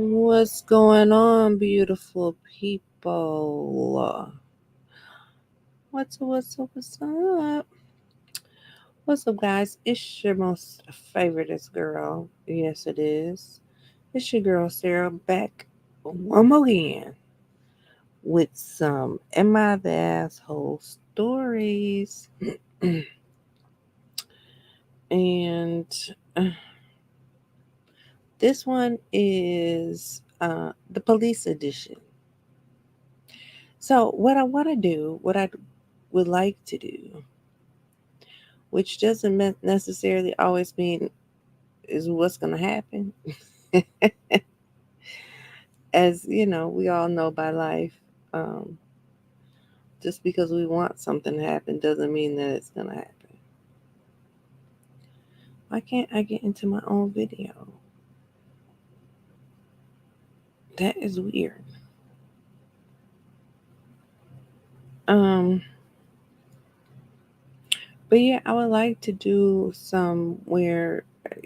What's going on, beautiful people? What's up? What's up, guys? It's your most favoriteest girl. Yes, it is. It's your girl, Sarah, back one more again with some Am I the Asshole stories. and uh, this one is the police edition. So, what I would like to do, which doesn't necessarily always mean is what's going to happen. As you know, we all know by life, um, just because we want something to happen doesn't mean that it's going to happen. Why can't I get into my own video? That is weird. Um, but yeah, I would like to do some where,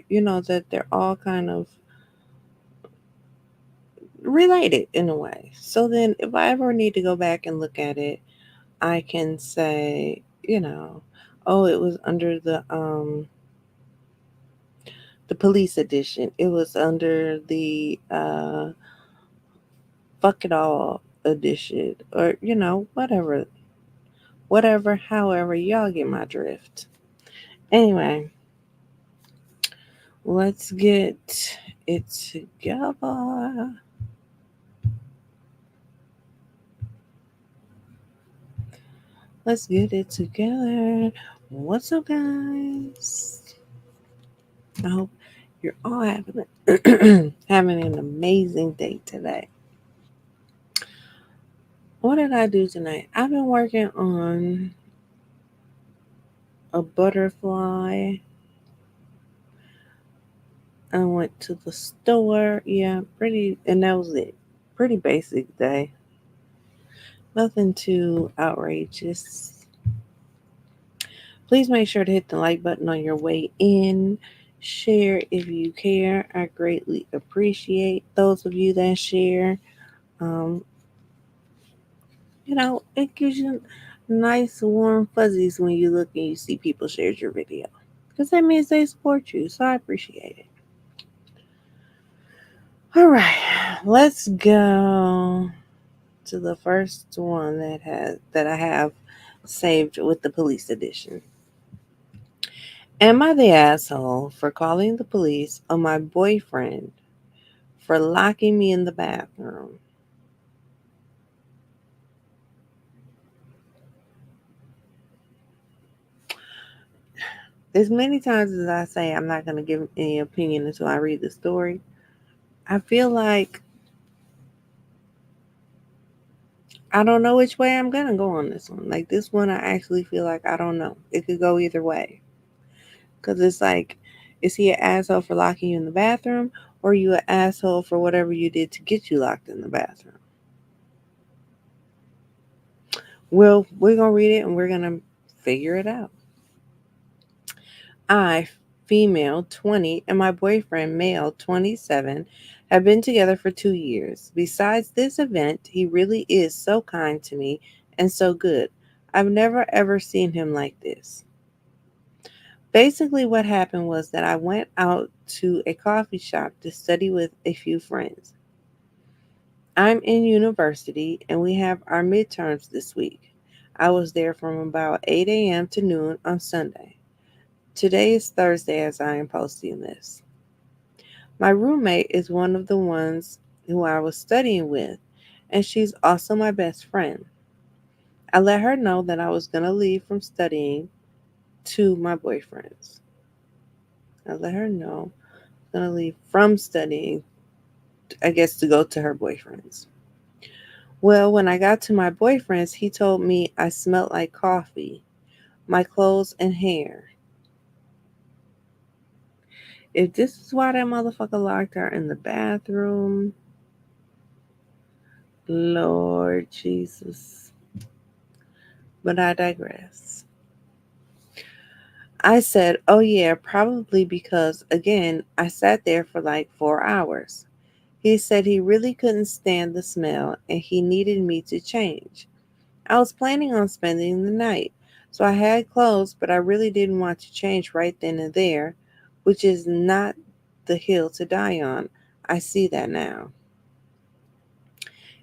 that they're all kind of related in a way. So then if I ever need to go back and look at it, I can say, oh, it was under the police edition. It was under the fuck it all edition, or whatever. However, y'all get my drift. Anyway, let's get it together. Let's get it together. What's up, guys? I hope you're all having an amazing day today. What did I do tonight? I've been working on a butterfly. I went to the store. Yeah, and that was it. Pretty basic day. Nothing too outrageous. Please make sure to hit the like button on your way in. Share if you care. I greatly appreciate those of you that share. Um, it gives you nice warm fuzzies when you look and you see people shared your video. Because that means they support you. So I appreciate it. All right, let's go to the first one that I have saved with the police edition. Am I the asshole for calling the police on my boyfriend for locking me in the bathroom? As many times as I say I'm not going to give any opinion until I read the story, I feel like I don't know which way I'm going to go on this one. Like this one, I actually feel like I don't know. It could go either way. Because it's like, is he an asshole for locking you in the bathroom, or are you an asshole for whatever you did to get you locked in the bathroom? Well, we're going to read it and we're going to figure it out. I, female 20, and my boyfriend, male 27, have been together for 2 years. Besides this event, he really is so kind to me and so good. I've never ever seen him like this. Basically, what happened was that I went out to a coffee shop to study with a few friends. I'm in university and we have our midterms this week. I was there from about 8 a.m. to noon on Sunday. Today is Thursday as I am posting this. My roommate is one of the ones who I was studying with, and she's also my best friend. I let her know that I was going to leave from studying to my boyfriend's. I let her know I was going to leave from studying, I guess, to go to her boyfriend's. Well, when I got to my boyfriend's, he told me I smelled like coffee, my clothes, and hair. If this is why that motherfucker locked her in the bathroom, Lord Jesus. But I digress. I said, oh yeah, probably because, again, I sat there for like 4 hours. He said he really couldn't stand the smell and he needed me to change. I was planning on spending the night, so I had clothes, but I really didn't want to change right then and there, which is not the hill to die on. I see that now.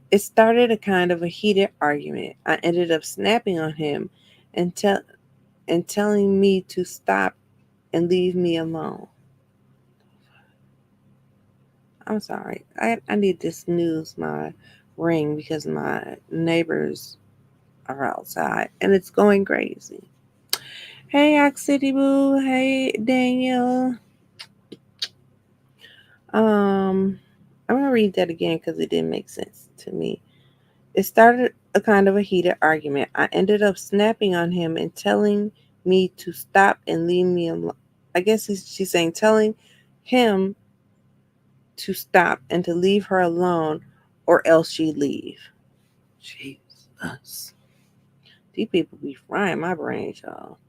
It started a kind of a heated argument. I ended up snapping on him and, and telling me to stop and leave me alone. I'm sorry. I need to snooze my ring because my neighbors are outside and it's going crazy. Hey, Ox City Boo. Hey, Daniel. Um, I'm gonna read that again because it didn't make sense to me. It started a kind of a heated argument. I ended up snapping on him and telling me to stop and leave me alone. I guess she's saying telling him to stop and to leave her alone or else she'd leave. Jesus. These people be frying my brain, y'all.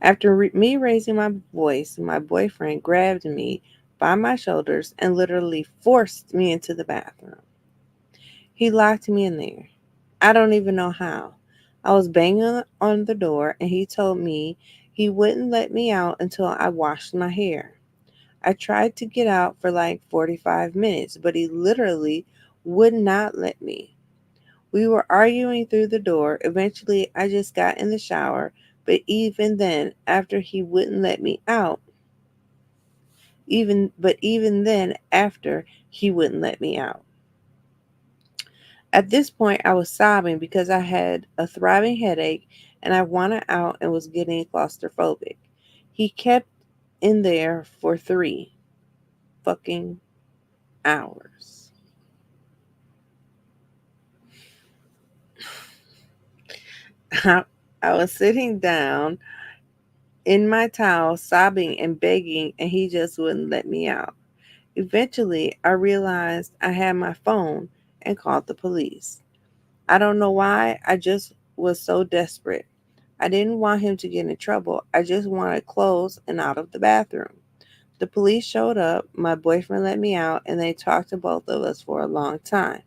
After me raising my voice, my boyfriend grabbed me by my shoulders and literally forced me into the bathroom. He locked me in there. I don't even know how. I was banging on the door and he told me he wouldn't let me out until I washed my hair. I tried to get out for like 45 minutes, but he literally would not let me. We were arguing through the door. Eventually, I just got in the shower, but even then, after he wouldn't let me out, even then, after he wouldn't let me out. At this point, I was sobbing because I had a thriving headache and I wanted out and was getting claustrophobic. He kept in there for 3 fucking hours. I was sitting down in my towel, sobbing and begging, and he just wouldn't let me out. Eventually, I realized I had my phone and called the police. I don't know why, I just was so desperate. I didn't want him to get in trouble. I just wanted clothes and out of the bathroom. The police showed up, my boyfriend let me out, and they talked to both of us for a long time.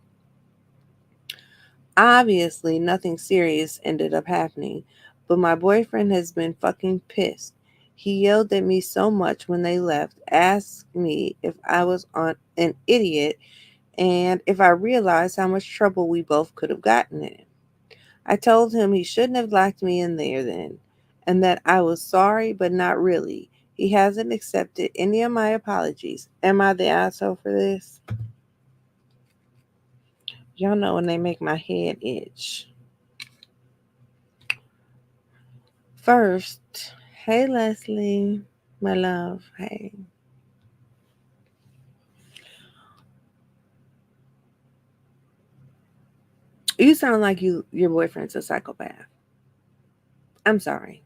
Obviously, nothing serious ended up happening, but my boyfriend has been fucking pissed. He yelled at me so much when they left, asked me if I was on an idiot, and if I realized how much trouble we both could have gotten in. I told him he shouldn't have locked me in there then, and that I was sorry, but not really. He hasn't accepted any of my apologies. Am I the asshole for this? Y'all know when they make my head itch. First, hey Leslie, my love. Hey. You sound like your boyfriend's a psychopath. I'm sorry.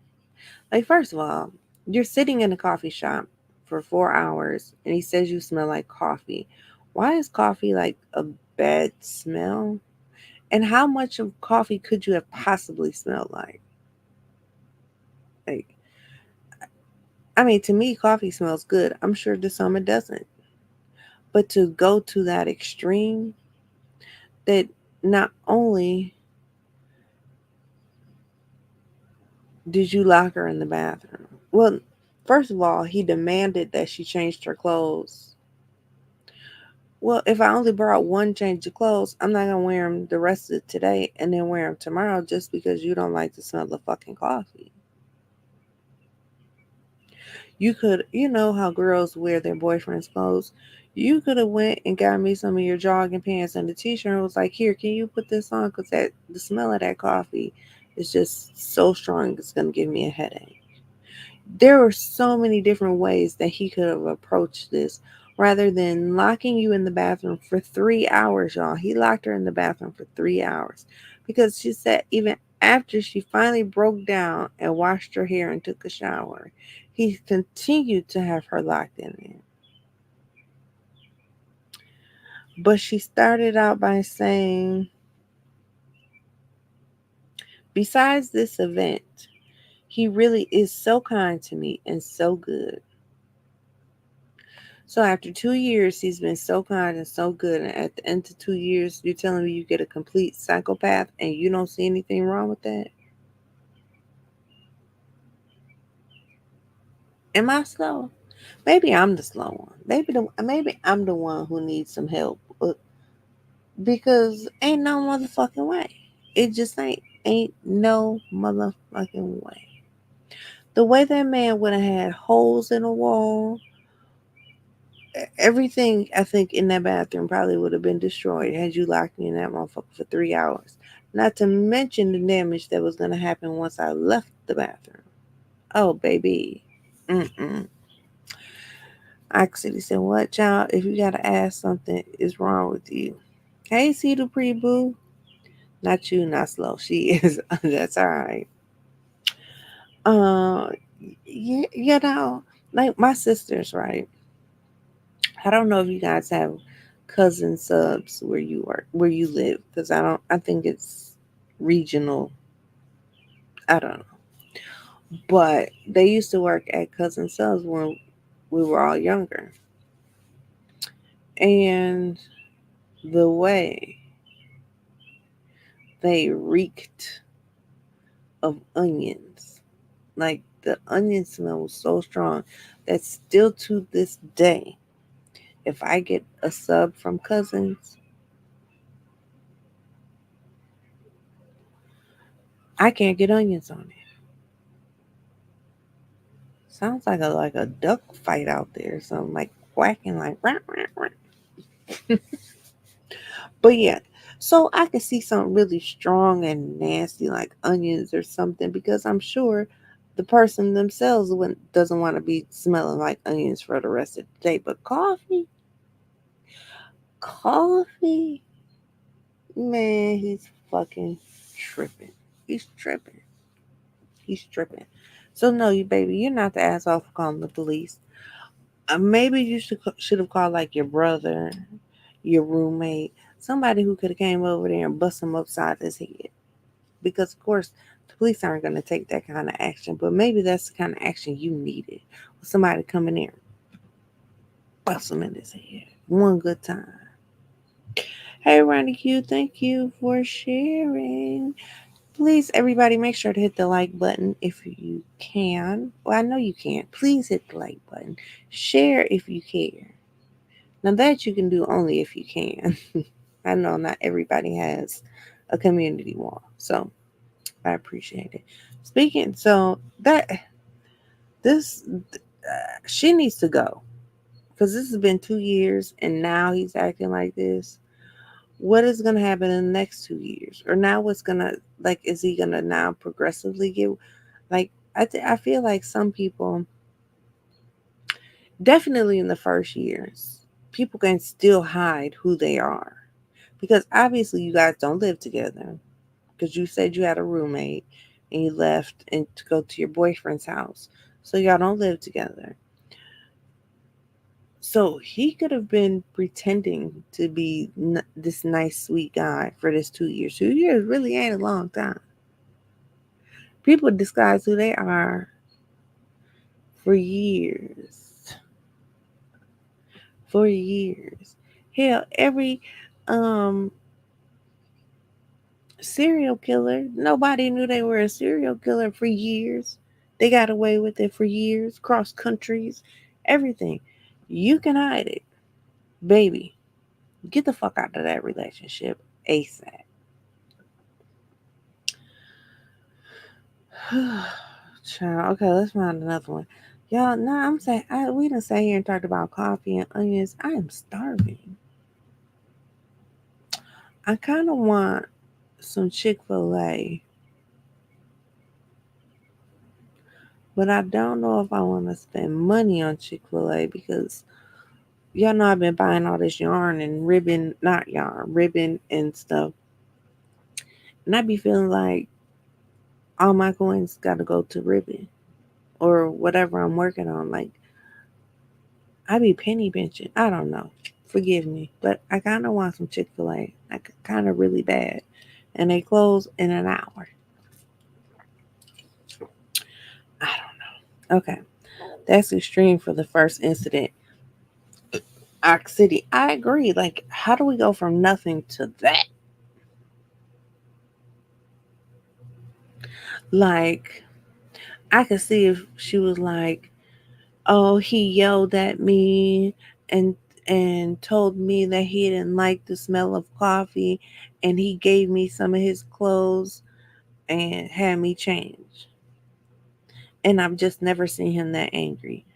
Like first of all, you're sitting in a coffee shop for 4 hours and he says you smell like coffee. Why is coffee like a bad smell? And how much of coffee could you have possibly smelled like? Like, I mean, to me, coffee smells good. I'm sure to some it doesn't. But to go to that extreme, that not only did you lock her in the bathroom, well, first of all, he demanded that she changed her clothes. Well, if I only brought one change of clothes, I'm not gonna wear them the rest of today and then wear them tomorrow just because you don't like the smell of fucking coffee. You could, you know how girls wear their boyfriend's clothes. You could have went and got me some of your jogging pants and the t-shirt and was like, "Here, can you put this on? Cause that the smell of that coffee is just so strong. It's gonna give me a headache." There were so many different ways that he could have approached this rather than locking you in the bathroom for 3 hours, y'all. He locked her in the bathroom for 3 hours because she said even after she finally broke down and washed her hair and took a shower, he continued to have her locked in there. But she started out by saying, besides this event, he really is so kind to me and so good. So after 2 years, he's been so kind and so good. And at the end of 2 years, you're telling me you get a complete psychopath and you don't see anything wrong with that? Am I slow? Maybe I'm the slow one. Maybe I'm the one who needs some help. Because ain't no motherfucking way. It just ain't no motherfucking way. The way that man would have had holes in the wall, everything I think in that bathroom probably would have been destroyed had you locked me in that motherfucker for 3 hours. Not to mention the damage that was gonna happen once I left the bathroom. Oh baby. Mm-mm. Oxity said, "What, child? If you gotta ask something is wrong with you." Hey, see the pre boo. Not you, not slow. She is. That's all right. Uh, you know, like my sisters, right? I don't know if you guys have cousin subs where you work, where you live, because I don't. I think it's regional. I don't know, but they used to work at cousin subs when we were all younger, and the way they reeked of onions, like the onion smell was so strong that still to this day, if I get a sub from cousins, I can't get onions on it. Sounds like a duck fight out there, something like quacking like rah, rah, rah. But yeah, so I can see something really strong and nasty like onions or something because I'm sure the person themselves doesn't want to be smelling like onions for the rest of the day. But coffee, man, he's fucking tripping. He's tripping. He's tripping. So no, you baby, you're not the asshole for calling the police. Maybe you should have called like your brother, your roommate, somebody who could have came over there and bust him upside his head. Because of course the police aren't going to take that kind of action, but maybe that's the kind of action you needed. Somebody come in there, bust him in his head, one good time. Hey, Ronnie Q, thank you for sharing. Please, everybody, make sure to hit the like button if you can. Well, I know you can. Please hit the like button. Share if you care. Now, that you can do only if you can. I know not everybody has a community wall, so I appreciate it. Speaking, so that this she needs to go because this has been 2 years and now he's acting like this. What is going to happen in the next 2 years? Or now what's going to, like, is he going to now progressively get, like, I feel like some people, definitely in the first years, people can still hide who they are. Because obviously you guys don't live together. Because you said you had a roommate and you left and to go to your boyfriend's house. So y'all don't live together. So he could have been pretending to be this nice, sweet guy for this 2 years. 2 years really ain't a long time. People disguise who they are for years. For years. Hell, every um serial killer, nobody knew they were a serial killer for years. They got away with it for years, cross countries, everything. You can hide it. Baby, get the fuck out of that relationship ASAP. Child, okay, let's find another one. Y'all, nah, I'm saying we done sat here and talked about coffee and onions. I am starving. I kind of want some Chick-fil-A, but I don't know if I want to spend money on Chick-fil-A because y'all know I've been buying all this yarn and ribbon, not yarn, ribbon and stuff. And I be feeling like all my coins got to go to ribbon or whatever I'm working on. Like, I be penny pinching. I don't know. Forgive me. But I kind of want some Chick fil A. Like, kind of really bad. And they close in an hour. I don't know. Okay. That's extreme for the first incident. Arc City. I agree. Like, how do we go from nothing to that? Like, I could see if she was like, "Oh, he yelled at me and told me that he didn't like the smell of coffee, and he gave me some of his clothes and had me change." And I've just never seen him that angry.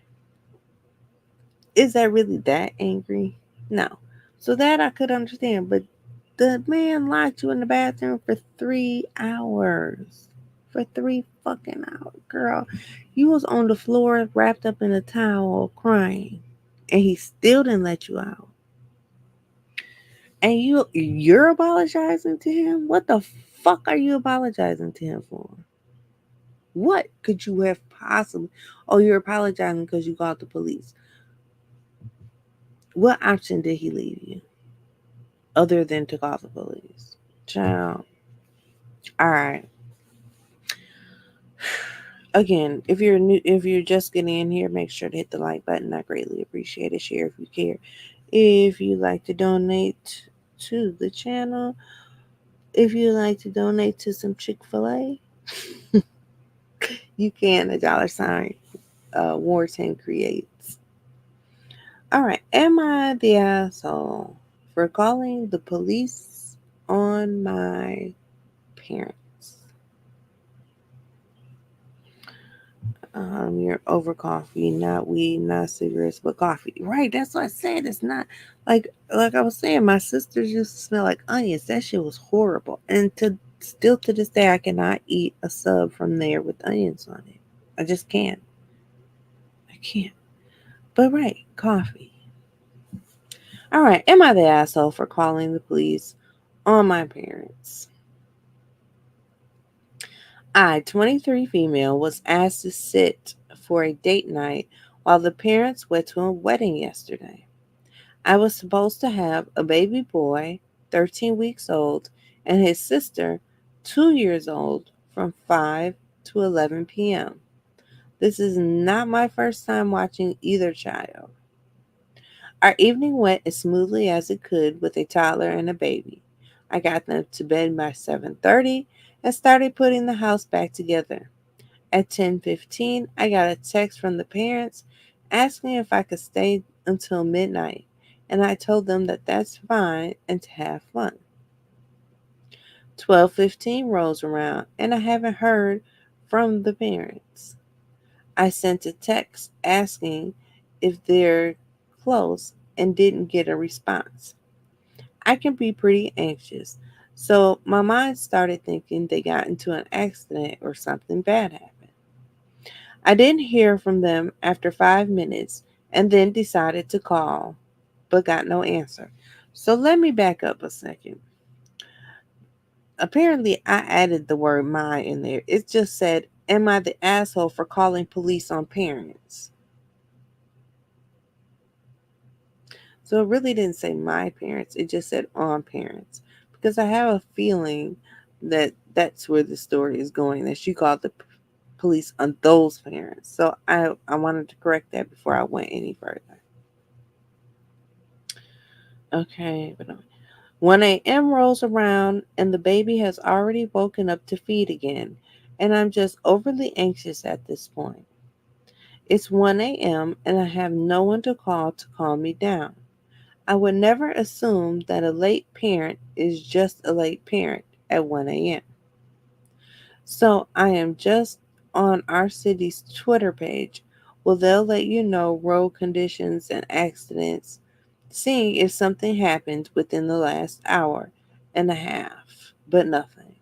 Is that really that angry? No. So that I could understand, but the man locked you in the bathroom for 3 hours. For 3 fucking hours, girl. You was on the floor wrapped up in a towel crying. And he still didn't let you out. And you're apologizing to him? What the fuck are you apologizing to him for? What could you have possibly? Oh, you're apologizing because you called the police. What option did he leave you other than to call the police? Child. All right. Again, if you're new, if you're just getting in here, make sure to hit the like button. I greatly appreciate it. Share if you care. If you like to donate to the channel, if you like to donate to some Chick-fil-A, you can. A dollar sign Warton creates. All right. Am I the asshole for calling the police on my parents? You're over coffee, not weed, not cigarettes, but coffee. Right, that's what I said. It's not like I was saying, my sisters used to smell like onions. That shit was horrible. And to this day I cannot eat a sub from there with onions on it. I just can't. I can't. But right, coffee. All right, am I the asshole for calling the police on my parents? I, 23 female, was asked to sit for a date night while the parents went to a wedding yesterday. I was supposed to have a baby boy, 13 weeks old, and his sister, 2 years old, from 5 to 11 p.m. This is not my first time watching either child. Our evening went as smoothly as it could with a toddler and a baby. I got them to bed by 7:30 and started putting the house back together. At 10:15, I got a text from the parents asking if I could stay until midnight, and I told them that that's fine and to have fun. 12:15 rolls around, and I haven't heard from the parents. I sent a text asking if they're close and didn't get a response. I can be pretty anxious, so my mind started thinking they got into an accident or something bad happened. I didn't hear from them after 5 minutes and then decided to call, but got no answer. So let me back up a second. Apparently, I added the word my in there. It just said, "Am I the asshole for calling police on parents?" So it really didn't say my parents, it just said on parents. Because I have a feeling that that's where the story is going, that she called the police on those parents. So I wanted to correct that before I went any further. Okay, but 1 a.m. rolls around and the baby has already woken up to feed again, and I'm just overly anxious at this point. It's 1 a.m. and I have no one to calm me down. I would never assume that a late parent is just a late parent at 1 a.m. So I am just on our city's Twitter page. Well, they'll let you know road conditions and accidents, seeing if something happened within the last hour and a half, but nothing.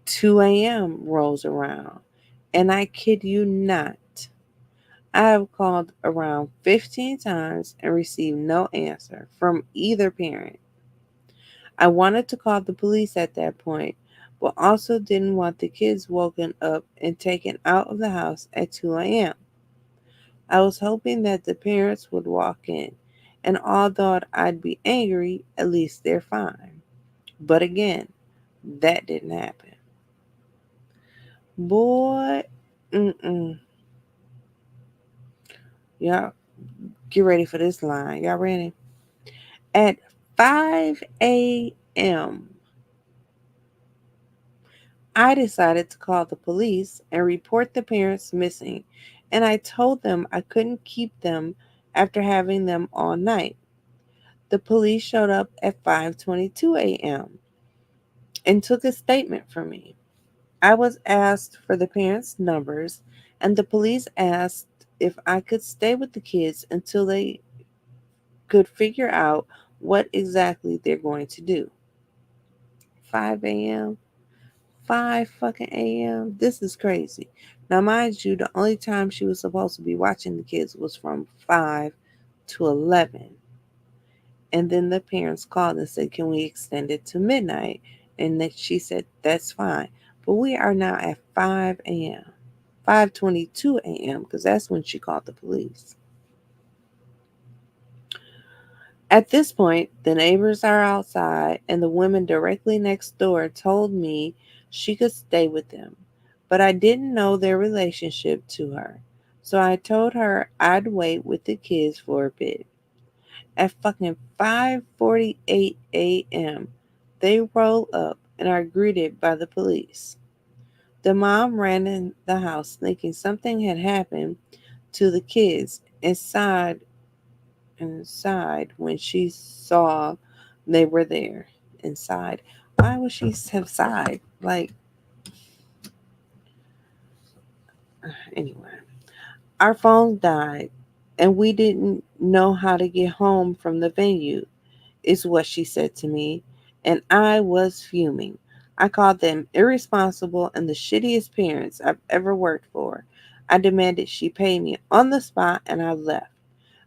2 a.m. rolls around, and I kid you not, I have called around 15 times and received no answer from either parent. I wanted to call the police at that point, but also didn't want the kids woken up and taken out of the house at 2 a.m. I was hoping that the parents would walk in, and although I'd be angry, at least they're fine. But again, that didn't happen. Boy, mm-mm. Yeah, Get ready for this line. Y'all ready? At 5 a.m., I decided to call the police and report the parents missing, and I told them I couldn't keep them after having them all night. The police showed up at 5:22 a.m. and took a statement from me. I was asked for the parents' numbers, and the police asked if I could stay with the kids until they could figure out what exactly they're going to do. 5 a.m. 5 fucking a.m. This is crazy. Now, mind you, the only time she was supposed to be watching the kids was from 5 to 11. And then the parents called and said, "Can we extend it to midnight?" And then she said, "That's fine." But we are now at 5 a.m., 5:22 a.m., because that's when she called the police. At this point, the neighbors are outside, and the women directly next door told me she could stay with them. But I didn't know their relationship to her. So I told her I'd wait with the kids for a bit. At fucking 5:48 a.m., they roll up and are greeted by the police. The mom ran in the house thinking something had happened to the kids inside when she saw they were there inside. Why would she have sighed? Like, anyway. Our phone died and we didn't know how to get home from the venue, is what she said to me, and I was fuming. I called them irresponsible and the shittiest parents I've ever worked for. I demanded she pay me on the spot and I left.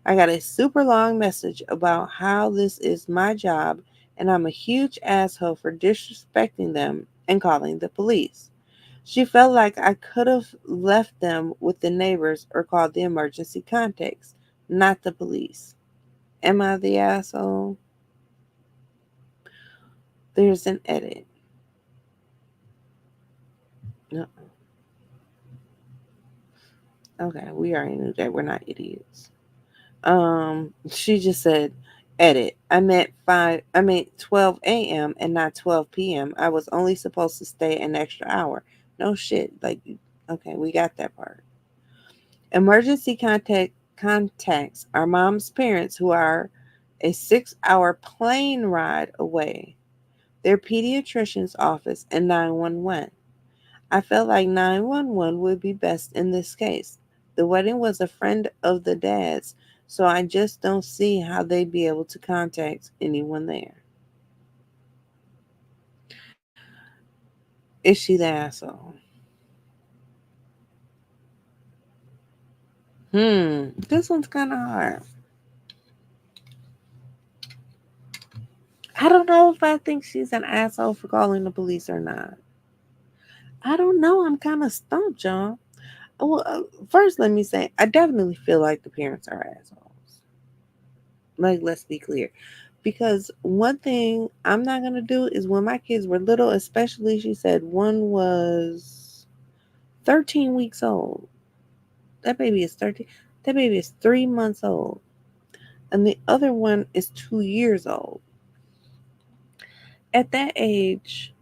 I got a super long message about how this is my job and I'm a huge asshole for disrespecting them and calling the police. She felt like I could have left them with the neighbors or called the emergency contacts, not the police. Am I the asshole? There's an edit. No. Okay, we already knew that we're not idiots. She just said, edit. I meant 12 a.m. and not 12 p.m. I was only supposed to stay an extra hour. No shit. Like, okay, we got that part. Emergency contacts are mom's parents who are a 6-hour plane ride away. Their pediatrician's office and 911. I felt like 911 would be best in this case. The wedding was a friend of the dad's, so I just don't see how they'd be able to contact anyone there. Is she the asshole? This one's kind of hard. I don't know if I think she's an asshole for calling the police or not. I don't know. I'm kind of stumped, y'all. Well, first, let me say, I definitely feel like the parents are assholes. Like, let's be clear. Because one thing I'm not going to do is when my kids were little, especially, she said one was 13 weeks old. That baby is 13. That baby is 3 months old. And the other one is 2 years old. At that age,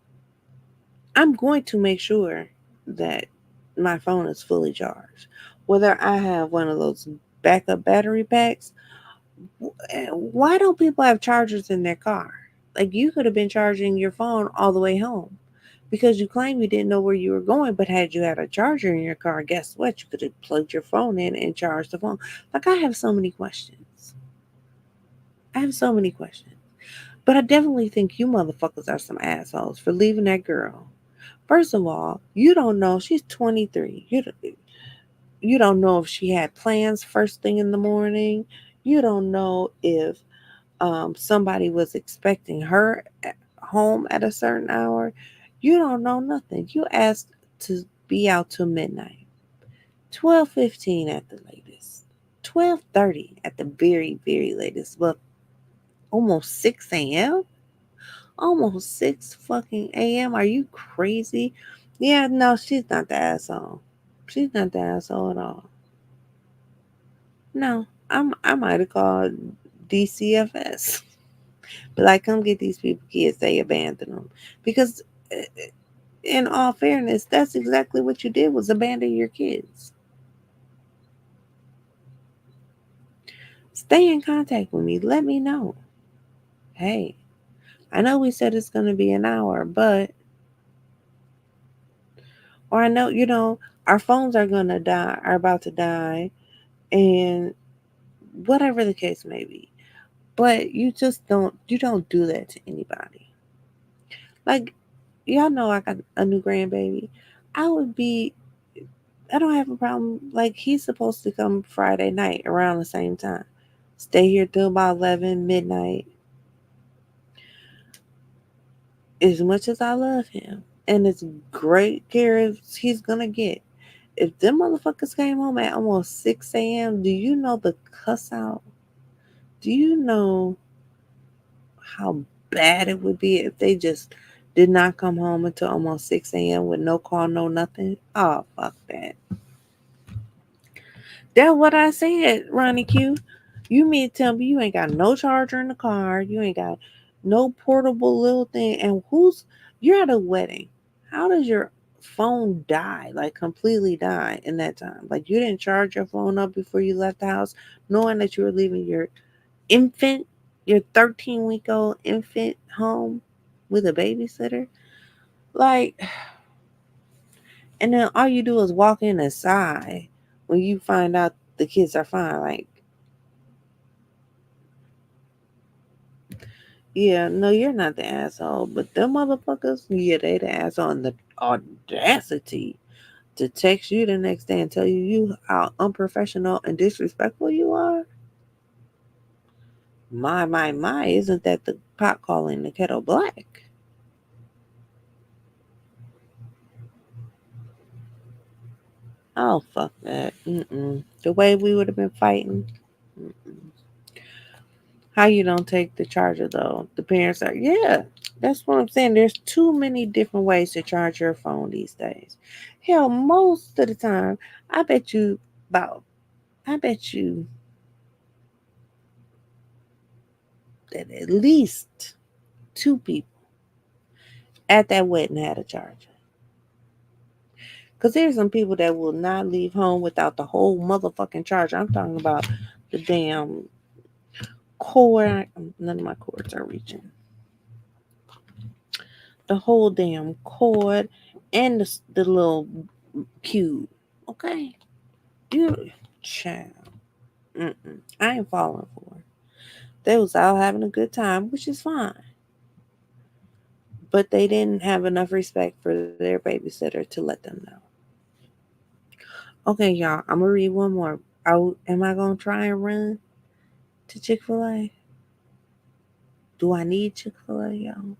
I'm going to make sure that my phone is fully charged. Whether I have one of those backup battery packs, why don't people have chargers in their car? Like you could have been charging your phone all the way home because you claim you didn't know where you were going, but had you had a charger in your car, guess what? You could have plugged your phone in and charged the phone. Like I have so many questions. I have so many questions. But I definitely think you motherfuckers are some assholes for leaving that girl. First of all, you don't know she's 23. You don't know if she had plans first thing in the morning. You don't know if somebody was expecting her at home at a certain hour. You don't know nothing. You asked to be out till midnight. 12:15 at the latest. 12:30 at the very latest. Well, almost 6 a.m. Almost 6 fucking a.m. Are you crazy? Yeah, no, she's not the asshole. She's not the asshole at all. No. I might have called DCFS. But like, come get these people kids. They abandoned them because, in all fairness, that's exactly what you did was abandon your kids. Stay in contact with me. Let me know. Hey, I know we said it's going to be an hour, but or I know our phones are going to die, are about to die, and whatever the case may be. But you don't do that to anybody. Like, y'all know I got a new grandbaby. I would be I don't have a problem. Like, he's supposed to come Friday night around the same time. Stay here till about 11 midnight. As much as I love him, and as great care as he's gonna get, if them motherfuckers came home at almost 6 a.m., do you know the cuss out? Do you know how bad it would be if they just did not come home until almost 6 a.m. with no call, no nothing? Oh, fuck that. That's what I said, Ronnie Q. You mean to tell me you ain't got no charger in the car, you ain't got no portable little thing, and you're at a wedding. How does your phone die, like completely die in that time? Like, you didn't charge your phone up before you left the house, knowing that you were leaving infant, your 13-week-old infant home with a babysitter? Like, and then all you do is walk in and sigh when you find out the kids are fine. Like, yeah, no, you're not the asshole, but them motherfuckers, yeah, they the asshole, and the audacity to text you the next day and tell you how unprofessional and disrespectful you are. My, isn't that the pot calling the kettle black? Oh, fuck that. Mm-mm. The way we would have been fighting. Mm-mm. How you don't take the charger though? The parents are, yeah. That's what I'm saying. There's too many different ways to charge your phone these days. Hell, most of the time, I bet you about, I bet you that at least two people at that wedding had a charger. Because there's some people that will not leave home without the whole motherfucking charger. I'm talking about the damn cord. None of my cords are reaching. The whole damn cord and the little cube. Okay? You, child. Mm-mm. I ain't falling for it. They was out having a good time, which is fine. But they didn't have enough respect for their babysitter to let them know. Okay, y'all, I'm gonna read one more. Am I gonna try and run to Chick-fil-A? Do I need Chick-fil-A, y'all?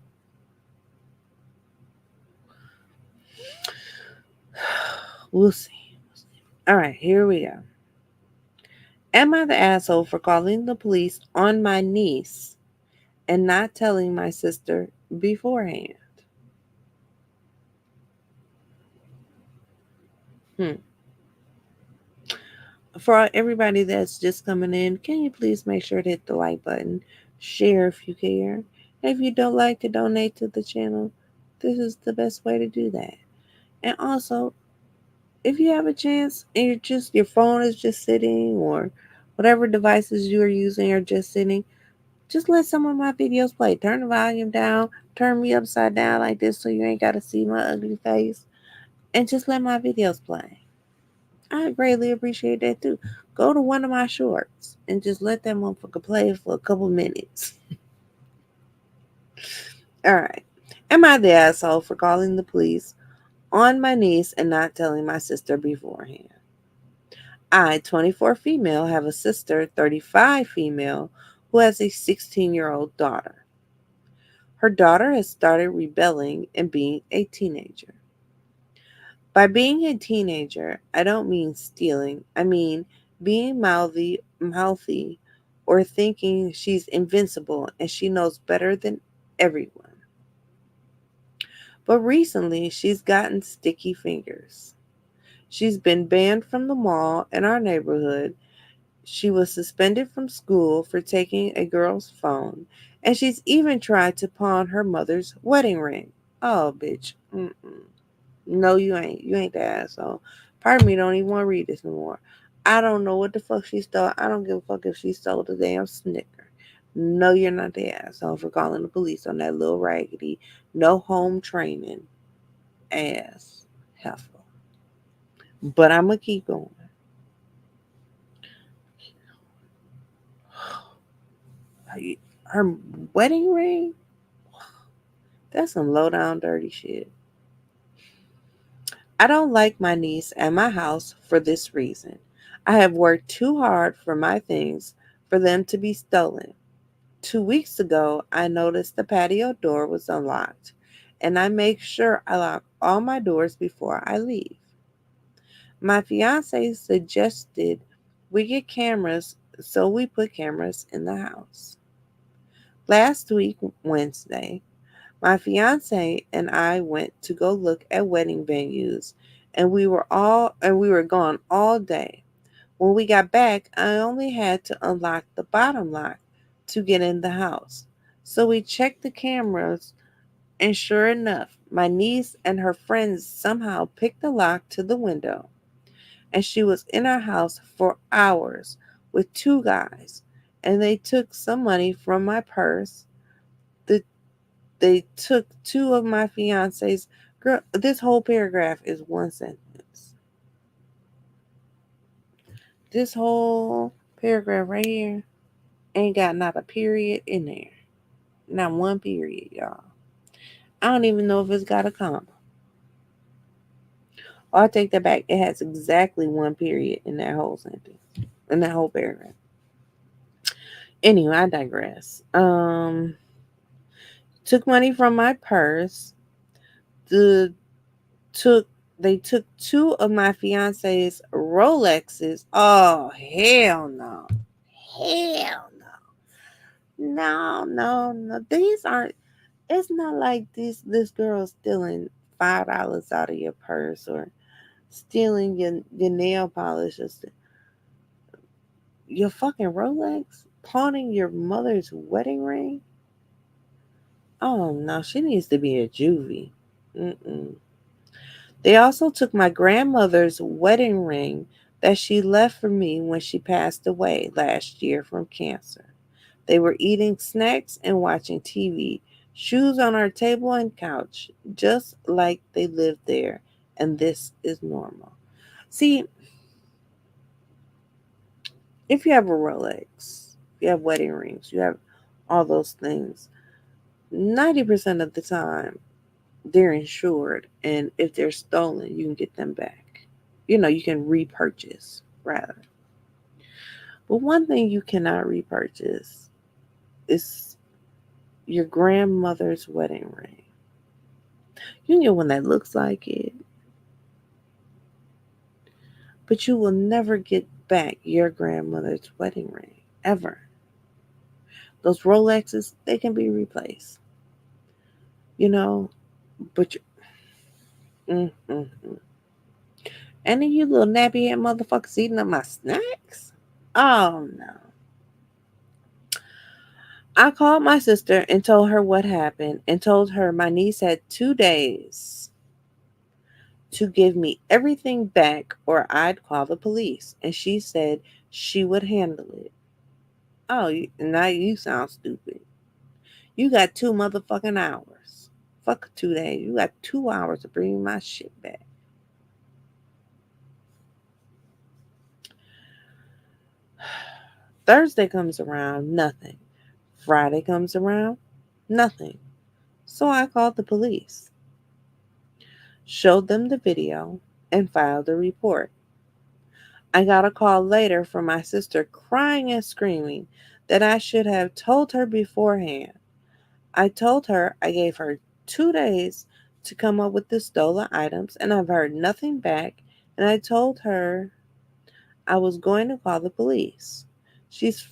We'll see. All right, here we go. Am I the asshole for calling the police on my niece and not telling my sister beforehand? Hmm. For everybody that's just coming in, can you please make sure to hit the like button, share if you care. And if you don't like to donate to the channel, this is the best way to do that. And also, if you have a chance and your phone is just sitting, or whatever devices you are using are just sitting, just let some of my videos play. Turn the volume down, turn me upside down like this so you ain't got to see my ugly face, and just let my videos play. I greatly appreciate that too. Go to one of my shorts and just let that motherfucker play for a couple minutes. All right. Am I the asshole for calling the police on my niece and not telling my sister beforehand? I, 24 female, have a sister, 35 female, who has a 16-year-old daughter. Her daughter has started rebelling and being a teenager. By being a teenager, I don't mean stealing. I mean being mouthy, or thinking she's invincible and she knows better than everyone. But recently, she's gotten sticky fingers. She's been banned from the mall in our neighborhood She was suspended from school for taking a girl's phone, and she's even tried to pawn her mother's wedding ring. Oh, bitch. Mm-mm. No, you ain't. You ain't the asshole. Part of me don't even want to read this no more. I don't know what the fuck she stole. I don't give a fuck if she stole the damn Snicker. No, you're not the asshole for calling the police on that little raggedy, no home training ass heifer. But I'm gonna keep going. Her wedding ring? That's some low down dirty shit. I don't like my niece at my house for this reason. I have worked too hard for my things for them to be stolen. 2 weeks ago, I noticed the patio door was unlocked, and I make sure I lock all my doors before I leave. My fiance suggested we get cameras, so we put cameras in the house. Last week, Wednesday, my fiance and I went to go look at wedding venues, and we were gone all day. When we got back, I only had to unlock the bottom lock to get in the house. So we checked the cameras, and sure enough, my niece and her friends somehow picked the lock to the window, and she was in our house for hours with two guys, and they took some money from my purse. The, they took two of my fiance's. Girl, this whole paragraph is one sentence. This whole paragraph right here ain't got not a period in there. Not one period, y'all. I don't even know if it's got a comma. Oh, I take that back. It has exactly one period in that whole sentence, in that whole paragraph. Anyway, I digress. Took money from my purse. The took they took two of my fiance's Rolexes. Oh hell no, hell no, no, no, no. These aren't. It's not like this girl stealing $5 out of your purse or stealing your nail polish or your fucking Rolex, pawning your mother's wedding ring. Oh no, she needs to be a juvie. Mm-mm. They also took my grandmother's wedding ring that she left for me when she passed away last year from cancer. They were eating snacks and watching TV, shoes on our table and couch, just like they lived there, and this is normal. See, if you have a Rolex, you have wedding rings, you have all those things, 90% of the time they're insured, and if they're stolen, you can get them back. You can repurchase rather. But one thing you cannot repurchase is your grandmother's wedding ring. You can get one that looks like it, but you will never get back your grandmother's wedding ring ever. Those Rolexes, they can be replaced, you know, but mm. And then you little nappy head motherfuckers eating up my snacks. Oh no. I called my sister and told her what happened and told her my niece had 2 days to give me everything back or I'd call the police. And she said she would handle it. Oh, now you sound stupid. You got 2 motherfucking hours. Fuck 2 days. You got 2 hours to bring my shit back. Thursday comes around, nothing. Friday comes around, nothing. So I called the police, showed them the video, and filed a report. I got a call later from my sister crying and screaming that I should have told her beforehand. I told her I gave her 2 days to come up with the stolen items, and I've heard nothing back. And I told her I was going to call the police. She's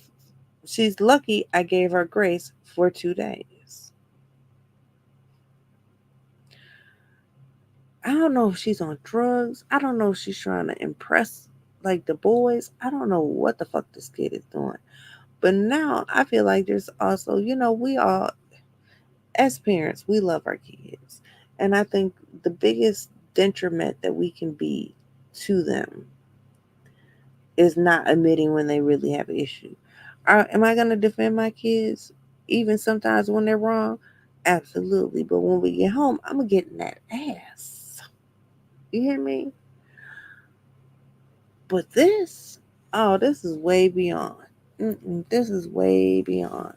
she's lucky I gave her grace for 2 days. I don't know if she's on drugs. I don't know if she's trying to impress. like the boys, I don't know what the fuck this kid is doing. But now I feel like there's also, we all, as parents, we love our kids. And I think the biggest detriment that we can be to them is not admitting when they really have an issue. Am I going to defend my kids even sometimes when they're wrong? Absolutely. But when we get home, I'm going to get in that ass. You hear me? But this, oh, this is way beyond. This is way beyond.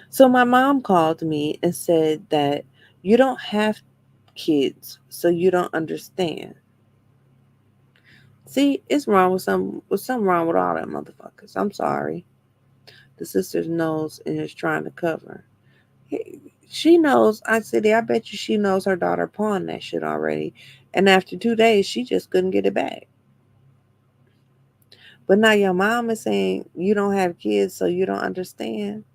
So my mom called me and said that you don't have kids, so you don't understand. See, it's wrong with something wrong with all that motherfuckers. I'm sorry. The sister's knows and is trying to cover. She knows. I said, I bet you she knows her daughter pawned that shit already. And after 2 days, she just couldn't get it back. But now your mom is saying you don't have kids, so you don't understand.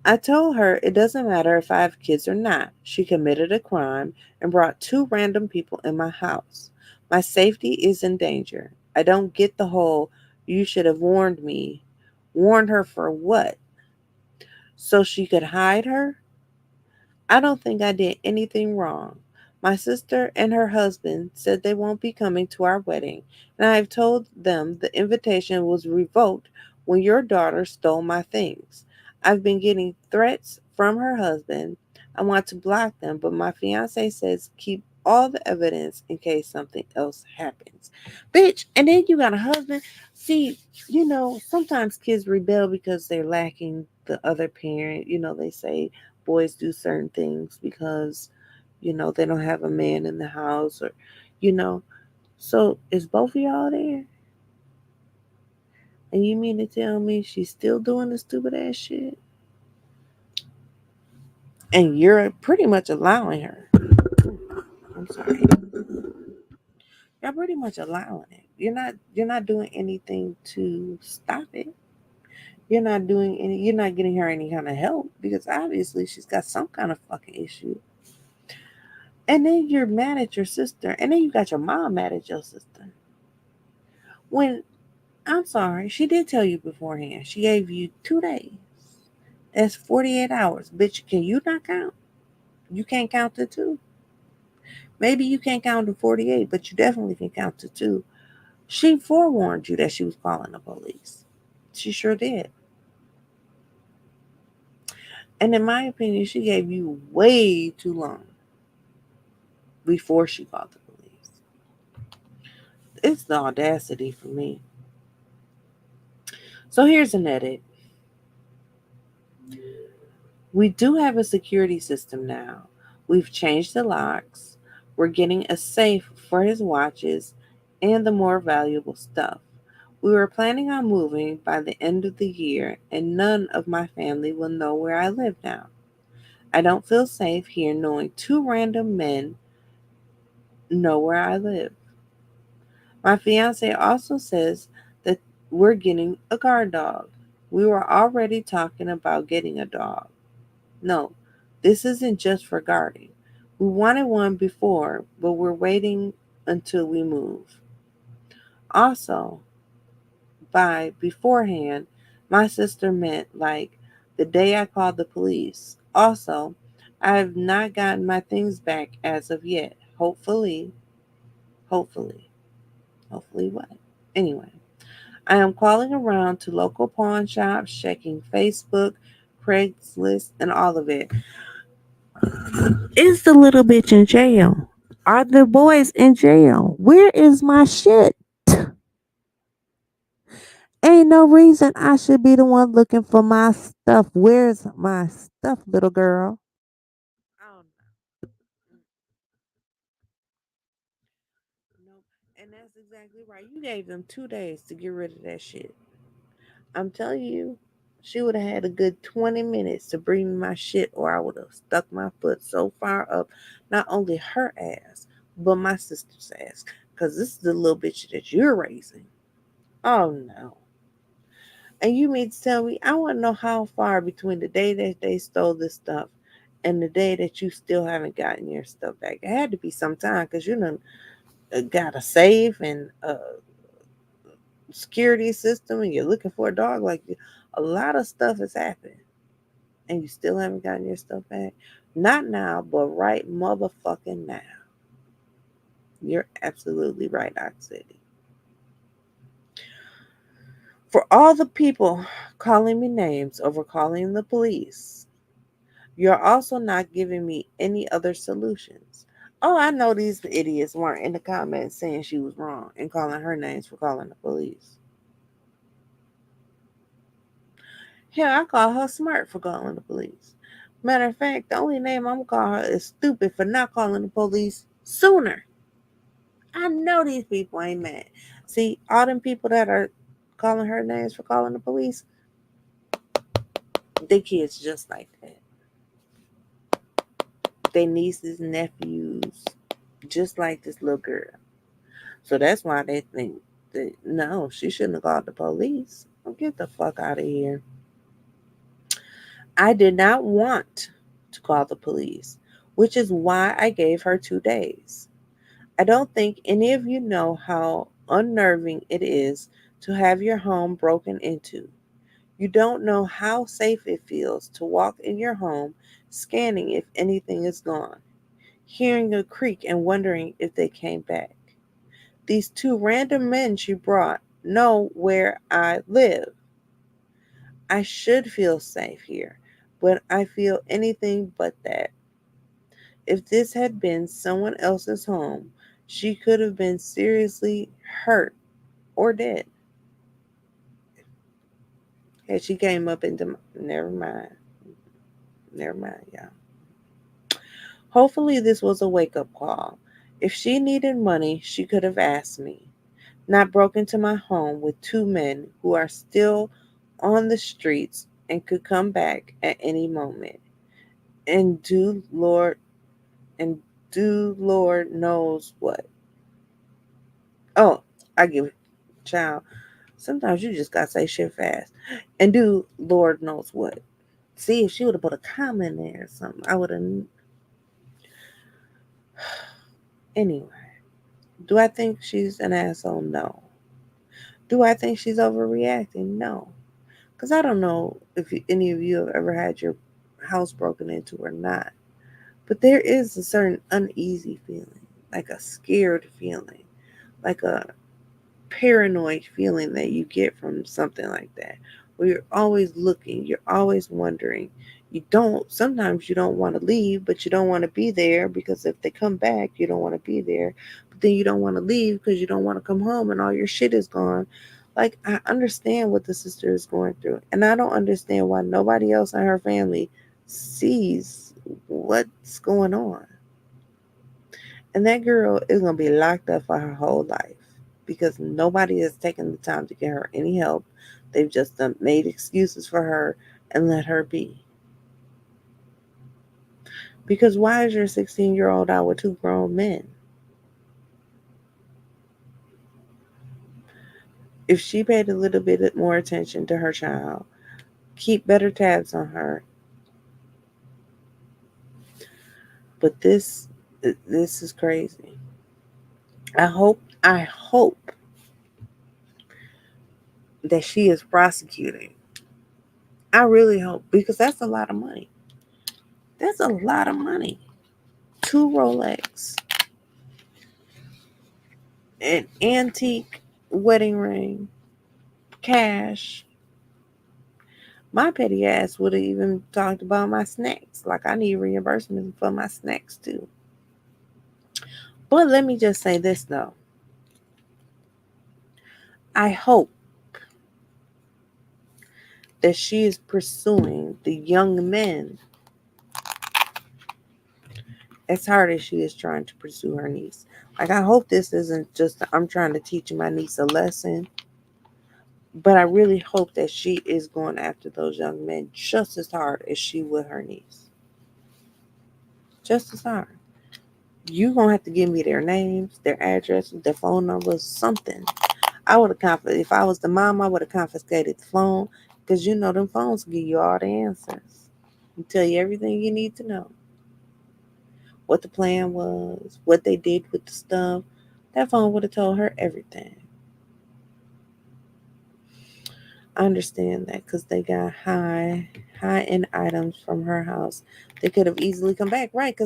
I told her it doesn't matter if I have kids or not. She committed a crime and brought two random people in my house. My safety is in danger. I don't get the whole, you should have warned me. Warned her for what? So she could hide her? I don't think I did anything wrong. My sister and her husband said they won't be coming to our wedding, and I have told them the invitation was revoked when your daughter stole my things. I've been getting threats from her husband. I want to block them, but my fiance says keep all the evidence in case something else happens. Bitch, and then you got a husband. See, sometimes kids rebel because they're lacking the other parent. They say boys do certain things because they don't have a man in the house, or you know so is both of y'all there, and you mean to tell me she's still doing the stupid ass shit and you're pretty much allowing her? I'm sorry. You're pretty much allowing it. You're not doing anything to stop it. You're not getting her any kind of help because obviously she's got some kind of fucking issue. And then you're mad at your sister, and then you got your mom mad at your sister. When, I'm sorry, she did tell you beforehand. She gave you 2 days. That's 48 hours. Bitch, can you not count? You can't count to two. Maybe you can't count to 48, but you definitely can count to two. She forewarned you that she was calling the police. She sure did. And in my opinion, she gave you way too long before she called the police. It's the audacity for me. So here's an edit. We do have a security system now. We've changed the locks. We're getting a safe for his watches and the more valuable stuff. We were planning on moving by the end of the year, and none of my family will know where I live now. I don't feel safe here knowing two random men know where I live. My fiance also says that we're getting a guard dog. We were already talking about getting a dog. No, this isn't just for guarding. We wanted one before, but we're waiting until we move. Also, by beforehand, my sister meant like the day I called the police. Also, I have not gotten my things back as of yet. Hopefully, hopefully what? Anyway, I am calling around to local pawn shops, checking Facebook, Craigslist, and all of it. Is the little bitch in jail? Are the boys in jail? Where is my shit? Ain't no reason I should be the one looking for my stuff. Where's my stuff, little girl? Oh no. And that's exactly right. You gave them 2 days to get rid of that shit. I'm telling you, she would have had a good 20 minutes to bring me my shit, or I would have stuck my foot so far up not only her ass, but my sister's ass. Because this is the little bitch that you're raising. Oh no. And you mean to tell me I want to know how far between the day that they stole this stuff and the day that you still haven't gotten your stuff back. It had to be some time because you done got a safe and a security system and you're looking for a dog. Like a lot of stuff has happened and you still haven't gotten your stuff back. Not now, but right motherfucking now. You're absolutely right, Ox City. For all the people calling me names over calling the police, you're also not giving me any other solutions. Oh, I know these idiots weren't in the comments saying she was wrong and calling her names for calling the police. Hell, I call her smart for calling the police. Matter of fact, the only name I'm gonna call her is stupid for not calling the police sooner. I know these people ain't mad. See, all them people that are calling her names for calling the police, they kids just like that. They nieces, nephews, just like this little girl. So that's why they think that no, she shouldn't have called the police. Well, get the fuck out of here. I did not want to call the police, which is why I gave her 2 days. I don't think any of you know how unnerving it is to have your home broken into. You don't know how safe it feels to walk in your home scanning if anything is gone, hearing a creak and wondering if they came back. These two random men she brought know where I live. I should feel safe here, but I feel anything but that. If this had been someone else's home, she could have been seriously hurt or dead. And she came up into never mind. Never mind, y'all. Hopefully this was a wake-up call. If she needed money, she could have asked me. Not broke into my home with two men who are still on the streets and could come back at any moment. And and do Lord knows what. Oh, I give it, child. Sometimes you just gotta say shit fast. And do Lord knows what. See, if she would have put a comma in there or something, I would have. Anyway, do I think she's an asshole? No. Do I think she's overreacting? No. Because I don't know if any of you have ever had your house broken into or not. But there is a certain uneasy feeling, like a scared feeling, like a paranoid feeling that you get from something like that, where you're always looking, you're always wondering. Sometimes you don't want to leave, but you don't want to be there because if they come back, you don't want to be there. But then you don't want to leave because you don't want to come home and all your shit is gone. Like, I understand what the sister is going through, and I don't understand why nobody else in her family sees what's going on. And that girl is going to be locked up for her whole life because nobody has taken the time to get her any help. They've just made excuses for her and let her be. Because why is your 16-year-old out with two grown men? If she paid a little bit more attention to her child, keep better tabs on her. But this is crazy. I hope that she is prosecuted. I really hope because that's a lot of money. That's a lot of money. Two Rolex, an antique wedding ring, cash. My petty ass would have even talked about my snacks. Like, I need reimbursement for my snacks too. But let me just say this though. I hope that she is pursuing the young men as hard as she is trying to pursue her niece. Like, I hope this isn't just I'm trying to teach my niece a lesson, but I really hope that she is going after those young men just as hard as she would her niece. Just as hard. You gonna have to give me their names, their addresses, their phone numbers, something. I would have if I was the mom, I would have confiscated the phone because you know them phones give you all the answers. and tell you everything you need to know. What the plan was, what they did with the stuff. That phone would have told her everything. I understand that because they got high end items from her house. They could have easily come back, right?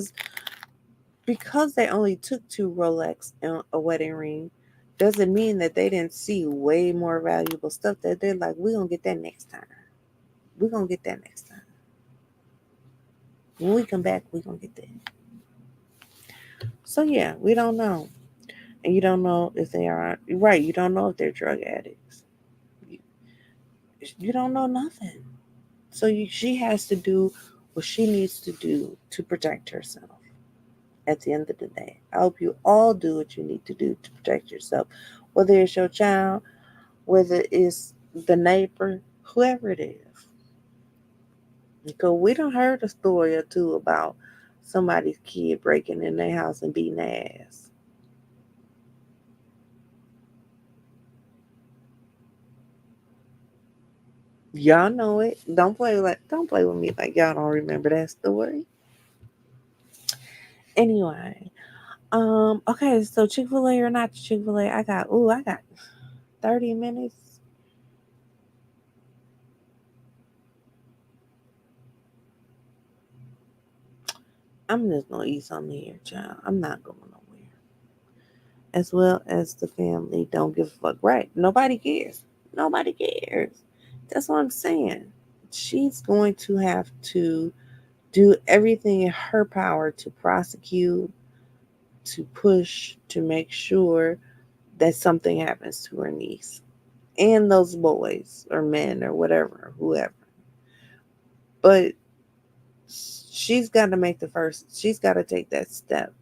Because they only took two Rolex and a wedding ring, doesn't mean that they didn't see way more valuable stuff that they're like, we're gonna get that next time. We're gonna get that next time. When we come back, we're gonna get that. So yeah, we don't know. And you don't know if they are right, you don't know if they're drug addicts. You, you don't know nothing. She has to do what she needs to do to protect herself at the end of the day. I hope you all do what you need to do to protect yourself, whether it's your child, whether it's the neighbor, whoever it is. Because we don't heard a story or two about somebody's kid breaking in their house and beating their ass. Y'all know it. Don't play with me like y'all don't remember that story. Anyway, okay, so Chick-fil-A or not Chick-fil-A, I got 30 minutes. I'm just gonna eat something here, child. I'm not going nowhere. As well as the family don't give a fuck. Right. Nobody cares. Nobody cares. That's what I'm saying. She's going to have to do everything in her power to prosecute, to push, to make sure that something happens to her niece and those boys or men or whatever, whoever. But she's got to take that step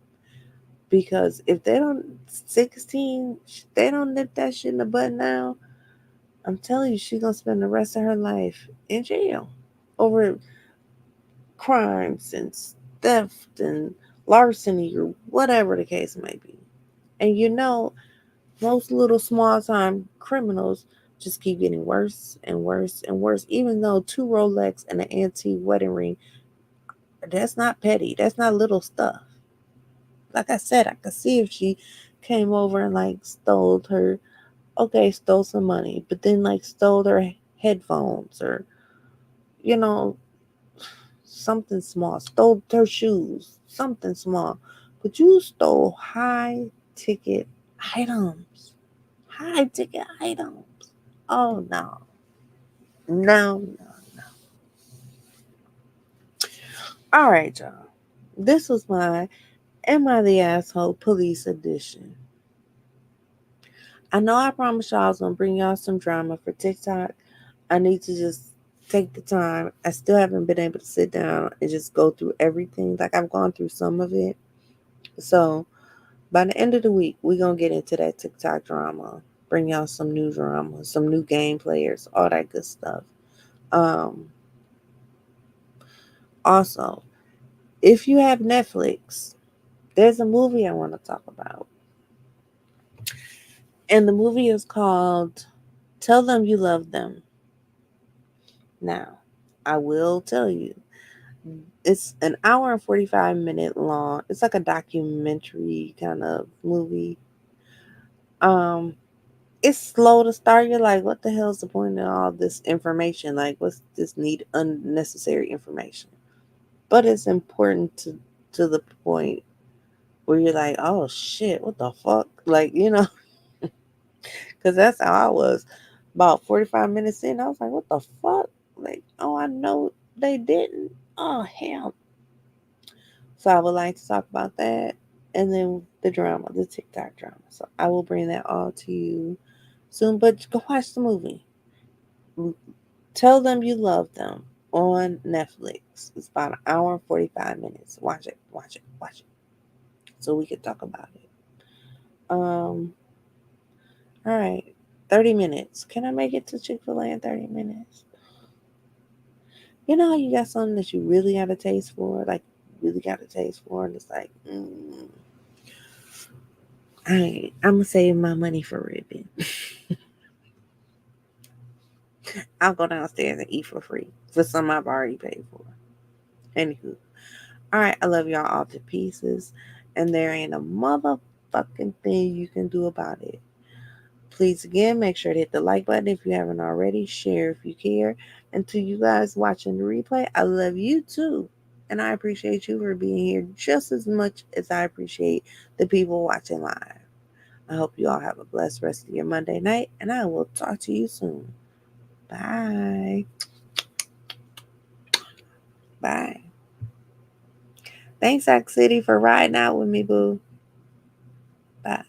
because if they don't 16, they don't nip that shit in the bud now. I'm telling you, she's gonna spend the rest of her life in jail over crimes and theft and larceny or whatever the case may be. And most little small time criminals just keep getting worse and worse and worse. Even though two Rolex and an antique wedding ring, that's not petty. That's not little stuff. Like I said, I could see if she came over and like stole her, okay, stole some money, but then like stole her headphones or, you know, something small, stole her shoes, something small. But you stole ticket items. High ticket items. Oh no. No, no. All right, y'all. This was my Am I the Asshole Police Edition. I know I promised y'all I was gonna bring y'all some drama for TikTok. I need to just take the time. I still haven't been able to sit down and just go through everything. Like I've gone through some of it. So by the end of the week, we're gonna get into that TikTok drama. Bring y'all some new drama, some new game players, all that good stuff. Um Also, if you have Netflix, there's a movie I want to talk about. And the movie is called Tell Them You Love Them. Now, I will tell you, it's an hour and 45-minute long. It's like a documentary kind of movie. Um, it's slow to start. You're like, what the hell is the point of all this information? Like, what's this need unnecessary information? But it's important to the point where you're like, oh shit, what the fuck? Like, because that's how I was. About 45 minutes in, I was like, what the fuck? Like, oh, I know they didn't. Oh, hell. So I would like to talk about that. And then the drama, the TikTok drama. So I will bring that all to you soon. But go watch the movie. Tell Them You Love Them on Netflix. It's about an hour and 45 minutes. Watch it, watch it, watch it. So we can talk about it. All right. 30 minutes. Can I make it to Chick-fil-A in 30 minutes? You know how you got something that you really got a taste for? Like, really got a taste for? And it's like, I'm going to save my money for ribbon. I'll go downstairs and eat for free for some I've already paid for. Anywho, all right, I love y'all all to pieces, and there ain't a motherfucking thing you can do about it. Please again, make sure to hit the like button if you haven't already. Share if you care. And to you guys watching the replay, I love you too. And I appreciate you for being here just as much as I appreciate the people watching live. I hope you all have a blessed rest of your Monday night, and I will talk to you soon. Bye. Bye. Thanks, Sac City, for riding out with me, boo. Bye.